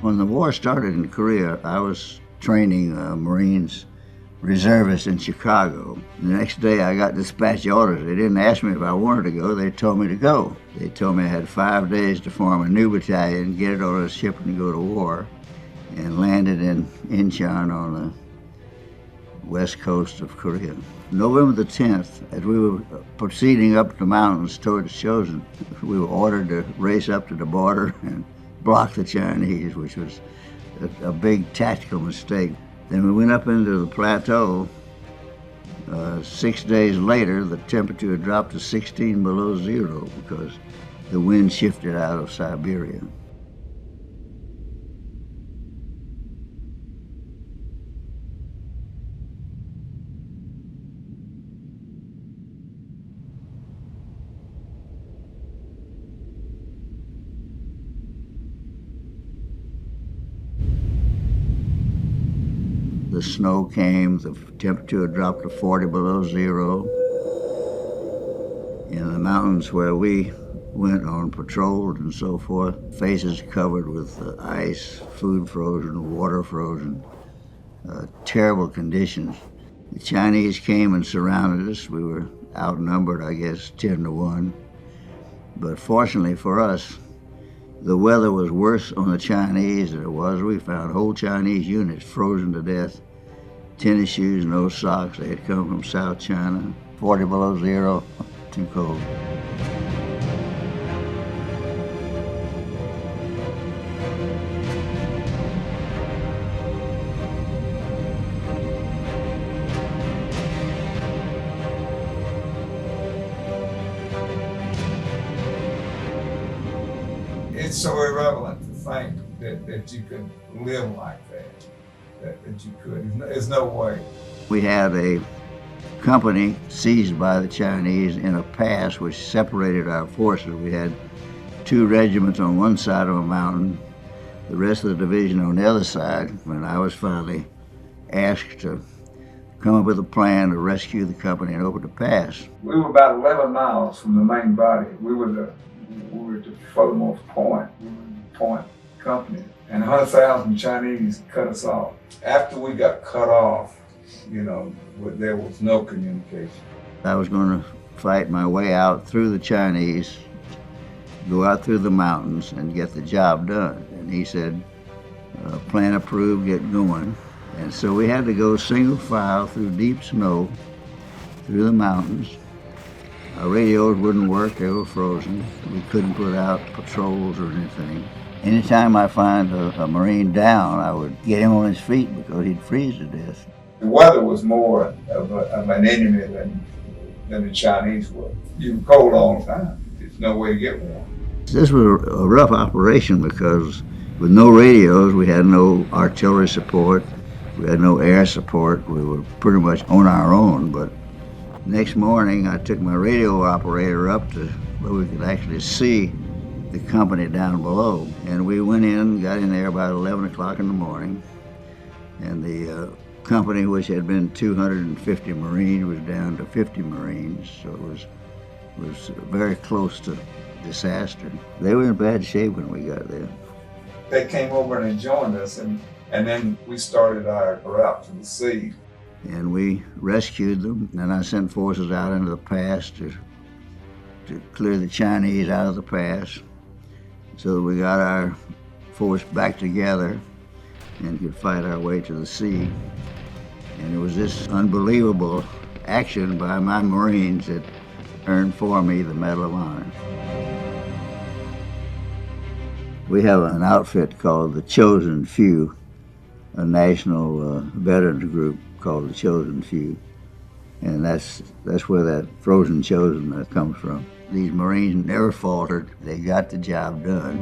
When the war started in Korea, I was training Marines reservists in Chicago. The next day I got dispatch orders. They didn't ask me if I wanted to go, they told me to go. They told me I had 5 days to form a new battalion, get it on a ship and go to war, and landed in Incheon on the west coast of Korea. November the 10th, as we were proceeding up the mountains towards Chosin, we were ordered to race up to the border and block the Chinese, which was a big tactical mistake. Then we went up into the plateau. 6 days later, the temperature had dropped to 16 below zero because the wind shifted out of Siberia. The snow came, the temperature dropped to 40 below zero. In the mountains where we went on patrol and so forth, faces covered with ice, food frozen, water frozen, terrible conditions. The Chinese came and surrounded us. We were outnumbered, I guess, 10 to 1. But fortunately for us, the weather was worse on the Chinese than it was. We found whole Chinese units frozen to death. Tennis shoes, no socks. They had come from South China. 40 below zero, too cold. It's so irrelevant to think that you could live like that you could. There's no way. We had a company seized by the Chinese in a pass which separated our forces. We had 2 regiments on one side of a mountain, the rest of the division on the other side, when I was finally asked to come up with a plan to rescue the company and open the pass. We were about 11 miles from the main body. We were the furthermost point. We were the point company. And 100,000 Chinese cut us off. After we got cut off, there was no communication. I was going to fight my way out through the Chinese, go out through the mountains and get the job done. And he said, plan approved, get going. And so we had to go single file through deep snow, through the mountains. Our radios wouldn't work, they were frozen. We couldn't put out patrols or anything. Anytime I find a Marine down, I would get him on his feet because he'd freeze to death. The weather was more of an enemy than the Chinese were. You were cold all the time. There's no way to get warm. This was a rough operation because with no radios, we had no artillery support, we had no air support. We were pretty much on our own. But next morning, I took my radio operator up to where we could actually see the company down below. And we went in, got in there about 11 o'clock in the morning. And the company, which had been 250 Marines, was down to 50 Marines. So it was very close to disaster. They were in bad shape when we got there. They came over and joined us, and then we started our route to the sea. And we rescued them. And I sent forces out into the pass to clear the Chinese out of the pass, so that we got our force back together and could fight our way to the sea. And it was this unbelievable action by my Marines that earned for me the Medal of Honor. We have an outfit called the Chosin Few, a national veterans group called the Chosin Few. And that's where that frozen Chosin comes from. These Marines never faltered. They got the job done.